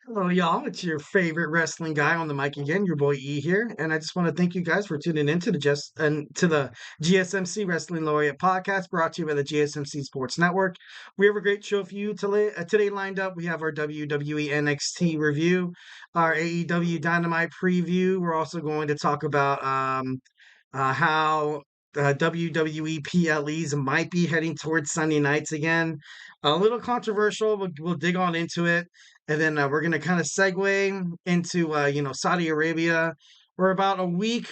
Hello, y'all. It's your favorite wrestling guy on the mic again, your boy E here, and I just want to thank you guys for tuning in to the GSMC Wrestling Laureate Podcast, brought to you by the GSMC Sports Network. We have a great show for you today lined up. We have our WWE NXT review, our AEW Dynamite preview. We're also going to talk about how WWE PLEs might be heading towards Sunday nights again. A little controversial, but we'll dig on into it. And then we're going to kind of segue into, Saudi Arabia. We're about a week,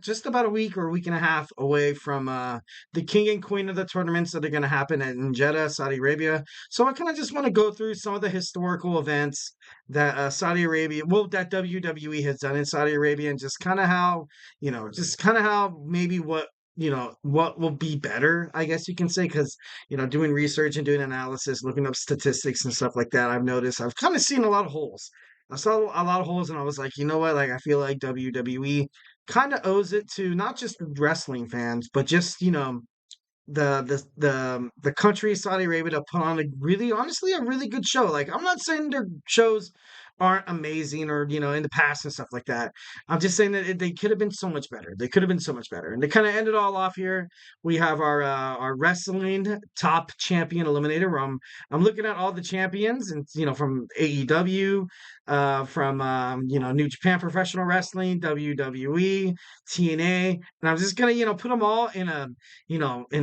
just about a week or a week and a half away from the king and queen of the tournaments that are going to happen in Jeddah, Saudi Arabia. So I kind of just want to go through some of the historical events that that WWE has done in Saudi Arabia, and just kind of how, maybe what will be better, I guess you can say, because doing research and doing analysis, looking up statistics and stuff like that, I've kind of seen a lot of holes. I saw a lot of holes, and I was like, you know what? Like, I feel like WWE kind of owes it to not just the wrestling fans, but just the country Saudi Arabia to put on honestly, a really good show. Like, I'm not saying their shows aren't amazing or in the past and stuff like that. I'm just saying that they could have been so much better. They could have been so much better. And to kind of end it all off here, we have our wrestling top champion eliminator. Where I'm looking at all the champions, and from AEW, from New Japan Professional Wrestling, WWE, TNA, and I'm just gonna put them all in a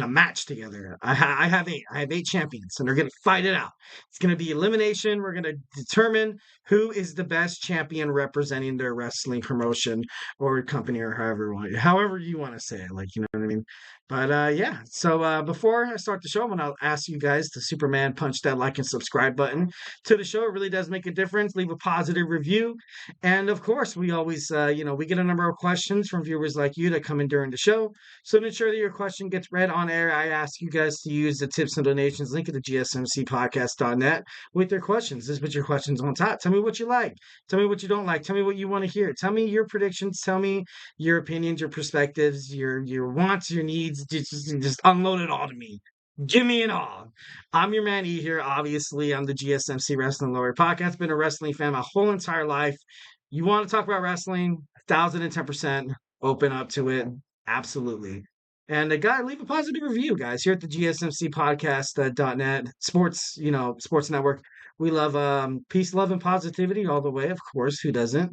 match together. I have eight. I have eight champions, and they're going to fight it out. It's going to be elimination. We're going to determine who is the best champion representing their wrestling promotion or company, or however you want to say it. Like, you know what I mean? But yeah. So before I start the show, I'm going to ask you guys to Superman punch that like and subscribe button to the show. It really does make a difference. Leave a positive review, and of course, we always we get a number of questions from viewers like you that come in during the show. So to ensure that your question gets read on air, I ask you guys to use the tips and donations link at the GSMCpodcast.net with your questions. Just put your questions on top. Tell me what you like. Tell me what you don't like. Tell me what you want to hear. Tell me your predictions. Tell me your opinions, your perspectives, your wants, your needs. Just unload it all to me. Give me it all. I'm your man E here. Obviously, I'm the GSMC Wrestling Laureate Podcast. Been a wrestling fan my whole entire life. You want to talk about wrestling? 1010% open up to it. Absolutely. And leave a positive review, guys, here at the GSMC podcast.net sports, sports network. We love peace, love, and positivity all the way, of course. Who doesn't?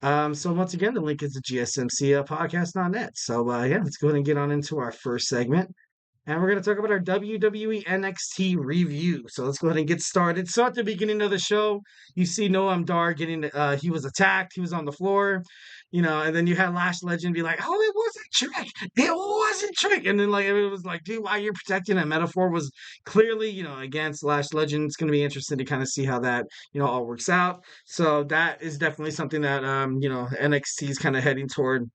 So once again, the link is the GSMC podcast.net. So yeah, let's go ahead and get on into our first segment. And we're going to talk about our WWE NXT review. So let's go ahead and get started. So at the beginning of the show, you see Noam Dar he was attacked. He was on the floor, and then you had Lash Legend be like, oh, it wasn't Trick. It wasn't Trick. And then it was like, dude, why you're protecting a metaphor was clearly, against Lash Legend. It's going to be interesting to kind of see how that, all works out. So that is definitely something that, NXT is kind of heading toward.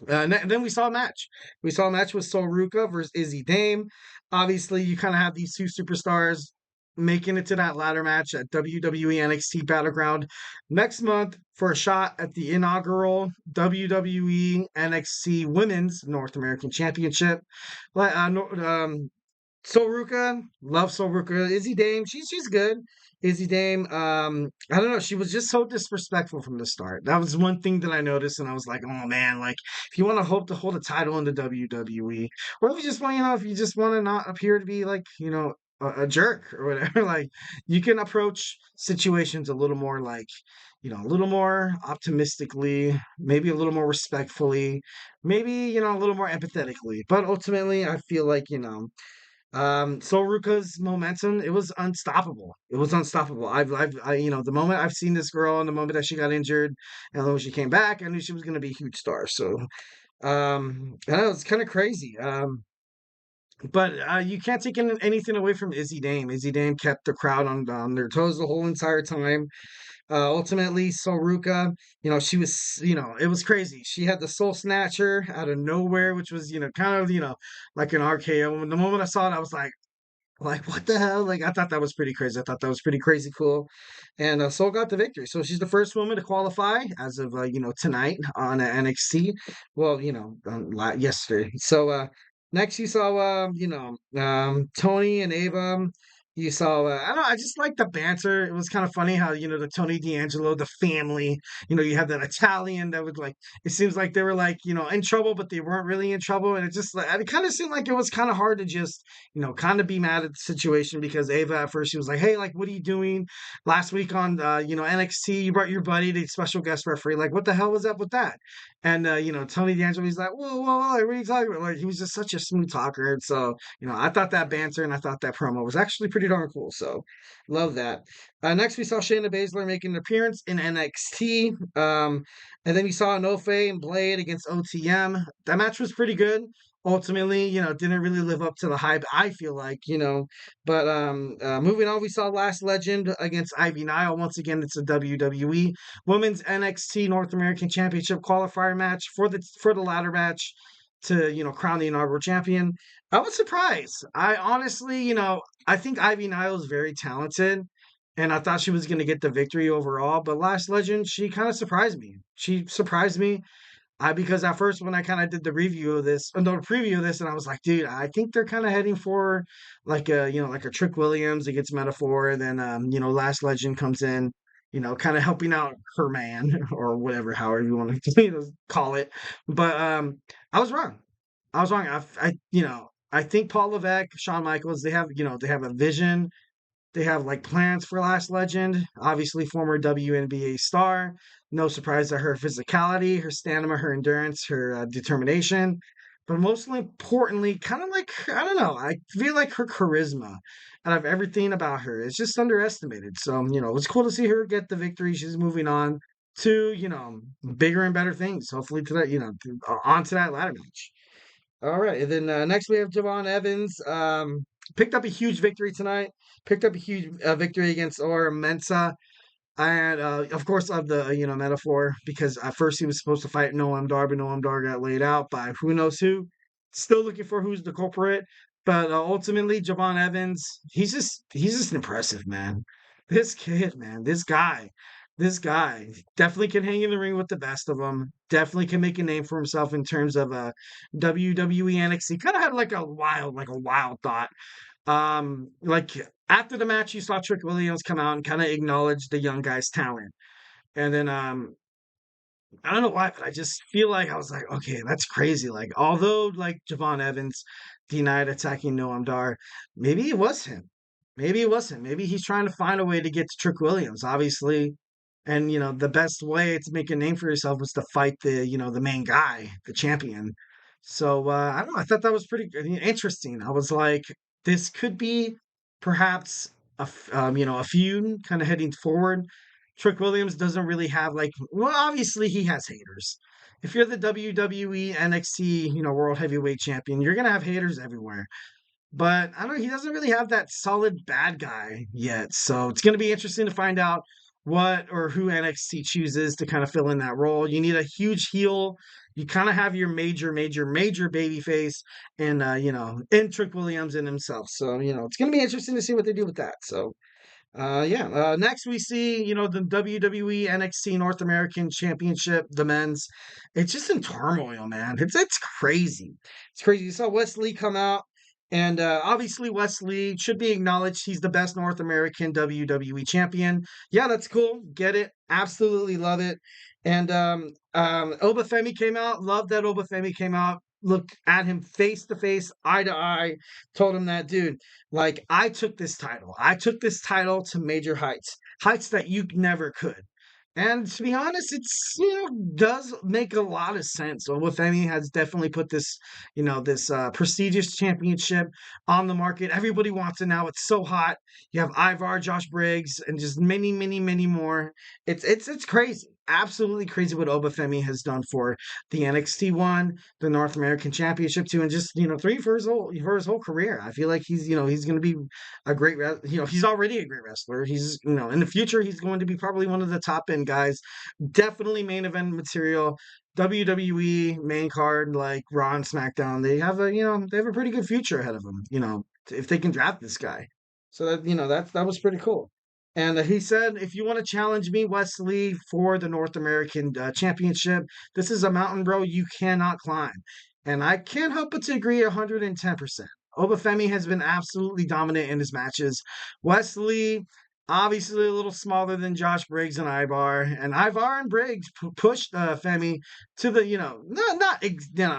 And then we saw a match. We saw a match with Sol Ruca versus Izzy Dame. Obviously, you kind of have these two superstars making it to that ladder match at WWE NXT Battleground next month for a shot at the inaugural WWE NXT Women's North American Championship. Sol Ruca, love Sol Ruca. Izzy Dame, she's good. Izzy Dame, I don't know. She was just so disrespectful from the start. That was one thing that I noticed, and I was like, oh man, like if you want to hope to hold a title in the WWE, or if you just want, if you just want to not appear to be like, a jerk or whatever, like you can approach situations a little more like, a little more optimistically, maybe a little more respectfully, maybe, a little more empathetically. But ultimately, I feel like, Sol Ruka's momentum, it was unstoppable. It was unstoppable. The moment I've seen this girl and the moment that she got injured and then when she came back, I knew she was going to be a huge star. So, I know it's kind of crazy. But you can't take anything away from Izzy Dame. Izzy Dame kept the crowd on their toes the whole entire time. Ultimately, Sol Ruca, she was, it was crazy. She had the Soul Snatcher out of nowhere, which was, kind of, like an RKO. And the moment I saw it, I was like, what the hell? Like, I thought that was pretty crazy. I thought that was pretty crazy cool. And Soul got the victory. So she's the first woman to qualify as of, tonight on NXT. Well, yesterday. So next you saw, Tony and Ava. You saw, I don't know, I just like the banter. It was kind of funny how, the Tony D'Angelo, the family, you have that Italian that would like, it seems like they were like, in trouble, but they weren't really in trouble. And it just, it kind of seemed like it was kind of hard to just, kind of be mad at the situation because Ava at first, she was like, hey, like, what are you doing last week on, NXT? You brought your buddy, the special guest referee. Like, what the hell was up with that? And, Tony D'Angelo, he's like, whoa, whoa, whoa, what are you talking about? Like, he was just such a smooth talker. And so, I thought that banter and I thought that promo was actually pretty darn cool. So, love that. Next, we saw Shayna Baszler making an appearance in NXT. And then you saw Enofe and Blade against OTM. That match was pretty good. Ultimately, didn't really live up to the hype, I feel like. But moving on, we saw Last Legend against Ivy Nile. Once again, it's a WWE Women's NXT North American Championship qualifier match for the ladder match to crown the inaugural champion. I was surprised. I honestly, I think Ivy Nile is very talented, and I thought she was going to get the victory overall. But Last Legend, she kind of surprised me. She surprised me. Because at first when I kind of did the review of this, no, the preview of this, and I was like, dude, I think they're kind of heading for like a Trick Williams against Metaphor, and then Last Legend comes in, kind of helping out her man or whatever, however you want to call it. But I was wrong. I was wrong. I think Paul Levesque, Shawn Michaels, they have a vision, they have like plans for Last Legend. Obviously, former WNBA star. No surprise that her physicality, her stamina, her endurance, her determination. But mostly importantly, kind of like, I don't know, I feel like her charisma out of everything about her is just underestimated. So, it's cool to see her get the victory. She's moving on to, bigger and better things. Hopefully to that, on to that ladder match. All right, and then next we have Javon Evans. Picked up a huge victory tonight. Picked up a huge victory against Or Mensa, and of course of the Metaphor, because at first he was supposed to fight Noam Dar, but Noam Dar got laid out by who knows who. Still looking for who's the culprit, but ultimately Javon Evans, he's just impressive, man. This kid, man, this guy definitely can hang in the ring with the best of them. Definitely can make a name for himself in terms of WWE NXT. Kind of had like a wild thought. Like after the match, you saw Trick Williams come out and kind of acknowledge the young guy's talent. And then I don't know why, but I just feel like I was like, okay, that's crazy. Like, although like Javon Evans denied attacking Noam Dar, maybe it was him. Maybe it wasn't. Maybe he's trying to find a way to get to Trick Williams, obviously. And the best way to make a name for yourself was to fight the main guy, the champion. So I don't know. I thought that was pretty interesting. I was like, this could be perhaps a feud kind of heading forward. Trick Williams doesn't really have like, well, obviously he has haters. If you're the WWE NXT, World Heavyweight Champion, you're gonna have haters everywhere. But I don't know, he doesn't really have that solid bad guy yet. So it's gonna be interesting to find out what or who NXT chooses to kind of fill in that role. You need a huge heel. You kind of have your major baby face and in Trick Williams in himself. So, it's gonna be interesting to see what they do with that. So yeah. Next, we see the WWE NXT North American Championship, the men's. It's just in turmoil, man. It's crazy. It's crazy. You saw Wesley come out, and obviously Wesley should be acknowledged. He's the best North American WWE champion. Yeah, that's cool. Get it. Absolutely love it. And Obafemi came out. Love that Obafemi came out. Looked at him face to face, eye to eye. Told him that, dude. Like, I took this title. I took this title to major heights, heights that you never could. And to be honest, it's does make a lot of sense. So Wafemi has definitely put this prestigious championship on the market. Everybody wants it now. It's so hot. You have Ivar, Josh Briggs, and just many more. It's crazy. Absolutely crazy what Obafemi has done for the NXT one, the North American Championship two, and just three for his whole career. I feel like he's going to be a great he's already a great wrestler. He's in the future he's going to be probably one of the top end guys. Definitely main event material. WWE main card like Raw and SmackDown. They have a pretty good future ahead of them. If they can draft this guy. So that was pretty cool. And he said, if you want to challenge me, Wesley, for the North American Championship, this is a mountain, bro, you cannot climb. And I can't help but to agree 110%. Obafemi has been absolutely dominant in his matches. Wesley, obviously a little smaller than Josh Briggs and Ivar, and Ivar and Briggs pushed Femi to the,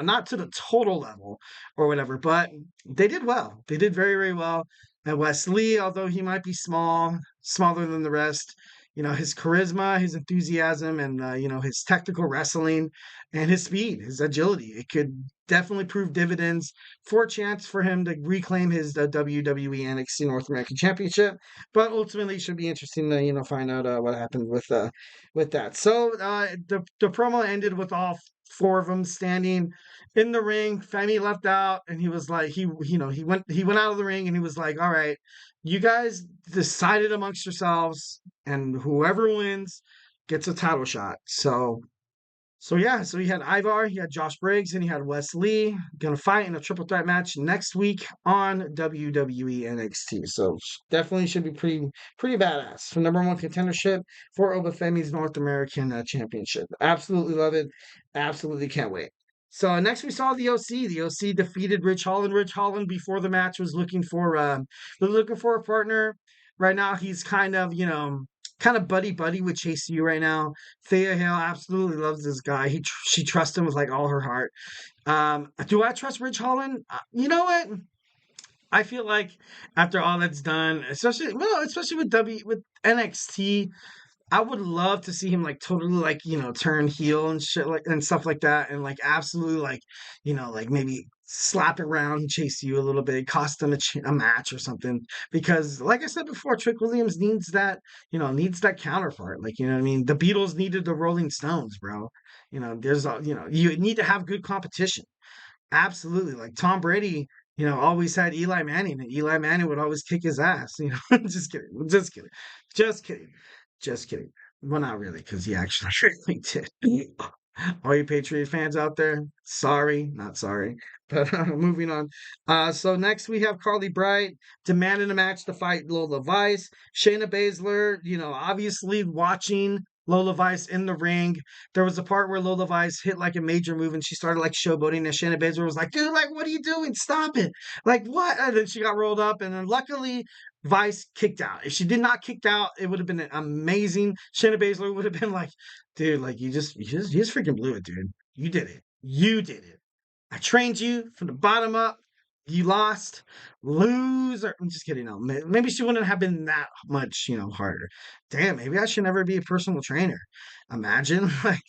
not to the total level or whatever, but they did well. They did very, very well. And Wesley, although he might be smaller than the rest, his charisma, his enthusiasm, and his technical wrestling and his speed, his agility, it could definitely prove dividends for a chance for him to reclaim his WWE NXT North American Championship. But ultimately, it should be interesting to find out what happened with that. So the promo ended with all four of them standing in the ring. Femi left out, and he was like, he went out of the ring, and he was like, all right, you guys decided amongst yourselves, and whoever wins gets a title shot. So yeah, so he had Ivar, he had Josh Briggs, and he had Wes Lee gonna fight in a triple threat match next week on WWE NXT. So definitely should be pretty badass for number one contendership for Obafemi's North American Championship. Absolutely love it. Absolutely can't wait. So next we saw the OC. The OC defeated Rich Holland. Rich Holland before the match was looking for a partner. Right now he's kind of buddy buddy with Chase U right now. Thea Hale absolutely loves this guy. She trusts him with like all her heart. Do I trust Rich Holland? You know what? I feel like after all that's done, especially with NXT, I would love to see him like totally like turn heel and shit like and stuff like that, and like absolutely like like maybe slap it around and chase you a little bit, cost them a match or something. Because like I said before, Trick Williams needs that counterpart. Like what I mean, the Beatles needed the Rolling Stones, bro. You need to have good competition. Absolutely. Like Tom Brady, always had Eli Manning, and Eli Manning would always kick his ass. Just kidding. Just kidding. Just kidding. Just kidding. Well, not really, because he actually really did. All you Patriot fans out there, sorry, not sorry. But moving on. So next we have Carly Bright demanding a match to fight Lola Vice. Shayna Baszler, obviously watching Lola Vice in the ring. There was a part where Lola Vice hit like a major move and she started like showboating, and Shayna Baszler was like, dude, like, what are you doing? Stop it. Like, what? And then she got rolled up, and then luckily Vice kicked out. If she did not kicked out, it would have been amazing. Shayna Baszler would have been like, dude, like you just freaking blew it, dude. You did it. You did it. I trained you from the bottom up. You lost, loser. I'm just kidding. No, maybe she wouldn't have been that much, harder. Damn, maybe I should never be a personal trainer. Imagine like,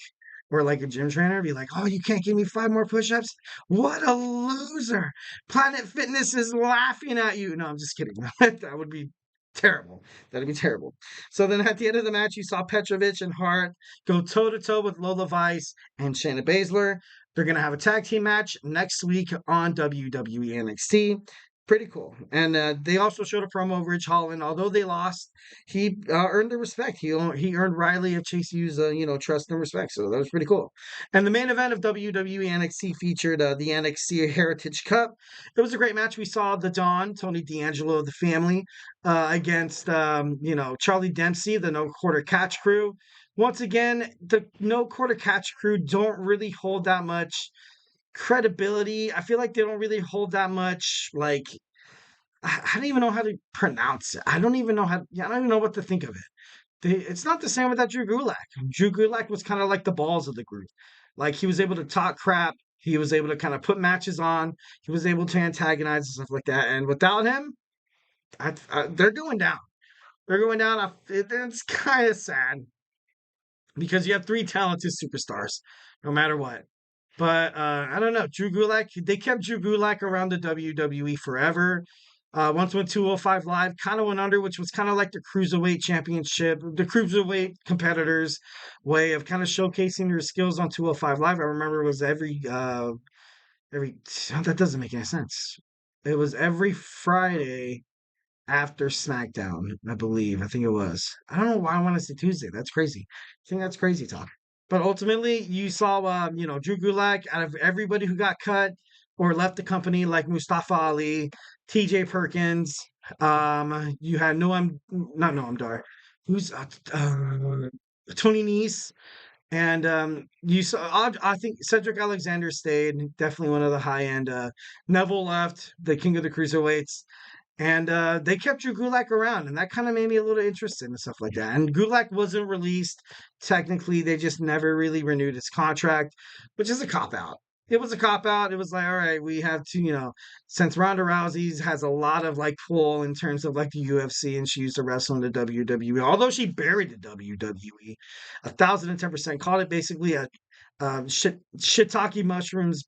or like a gym trainer be like, oh, you can't give me 5 more push-ups? What a loser. Planet Fitness is laughing at you. No, I'm just kidding. That would be terrible. That'd be terrible. So then at the end of the match, you saw Petrovic and Hart go toe-to-toe with Lola Vice and Shayna Baszler. They're going to have a tag team match next week on WWE NXT. Pretty cool. And they also showed a promo of Ridge Holland. Although they lost, he earned the respect. He earned Riley of Chase U's trust and respect. So that was pretty cool. And the main event of WWE NXT featured the NXT Heritage Cup. It was a great match. We saw the Don, Tony D'Angelo of the family, against Charlie Dempsey, the No Quarter Catch Crew. Once again, the No Quarter Catch Crew don't really hold that much credibility. I feel like they don't really hold that much, like, I don't even know how to pronounce it. I don't even know what to think of it. It's not the same with that Drew Gulak. Drew Gulak was kind of like the balls of the group. Like, he was able to talk crap. He was able to kind of put matches on. He was able to antagonize and stuff like that. And without him, they're going down. They're going down. It's kind of sad because you have 3 talented superstars, no matter what. But I don't know. Drew Gulak, they kept Drew Gulak around the WWE forever. Once went 205 Live, kind of went under, which was kind of like the Cruiserweight Championship, the Cruiserweight competitors' way of kind of showcasing your skills on 205 Live. I remember it was every that doesn't make any sense. It was every Friday after SmackDown, I believe. I think it was. I don't know why I want to say Tuesday. That's crazy. I think that's crazy talk. But ultimately, you saw, Drew Gulak, out of everybody who got cut or left the company, like Mustafa Ali, T.J. Perkins. You had not Noam Dar. Who's Tony Nese And you saw, I think Cedric Alexander stayed, definitely one of the high end. Neville left, the king of the cruiserweights. And they kept Drew Gulak around, and that kind of made me a little interested and stuff like that. And Gulak wasn't released. Technically, they just never really renewed his contract, which is a cop out. It was a cop out. It was like, all right, we have to, since Ronda Rousey has a lot of like pull in terms of like the UFC, and she used to wrestle in the WWE, although she buried the WWE 1,010%, called it basically a shiitake mushrooms,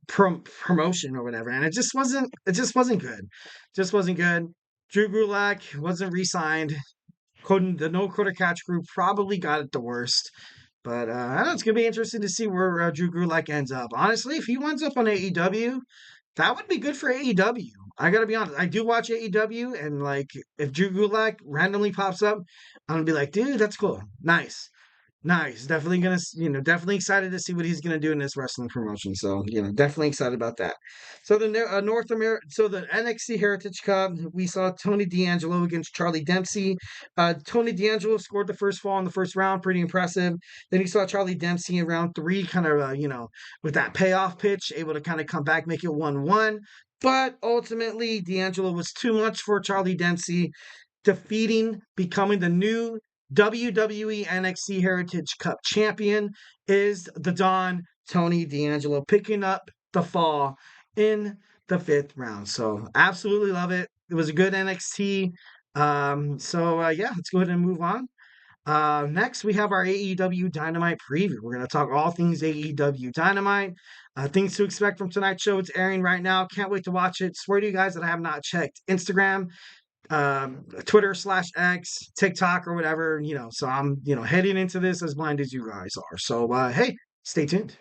promotion or whatever, and it just wasn't good. Just wasn't good. Drew Gulak wasn't re-signed. The No Quarter Catch group probably got it the worst. But I don't know, it's gonna be interesting to see where Drew Gulak ends up. Honestly, if he ends up on AEW, that would be good for AEW. I gotta be honest. I do watch AEW, and like if Drew Gulak randomly pops up, I'm gonna be like, dude, that's cool, nice. Nice. Definitely gonna, definitely excited to see what he's gonna do in this wrestling promotion. So, definitely excited about that. So the NXT Heritage Cup, we saw Tony D'Angelo against Charlie Dempsey. Tony D'Angelo scored the first fall in the first round, pretty impressive. Then you saw Charlie Dempsey in round three, kind of, with that payoff pitch, able to kind of come back, make it 1-1. But ultimately, D'Angelo was too much for Charlie Dempsey, becoming the new WWE NXT Heritage Cup champion is the Don Tony D'Angelo, picking up the fall in the fifth round. So absolutely love it. It was a good NXT. Yeah, let's go ahead and move on. Next, we have our AEW Dynamite preview. We're going to talk all things AEW Dynamite. Things to expect from tonight's show. It's airing right now. Can't wait to watch it. Swear to you guys that I have not checked Instagram, Twitter/X, TikTok, or whatever, so I'm, heading into this as blind as you guys are. So, hey, stay tuned.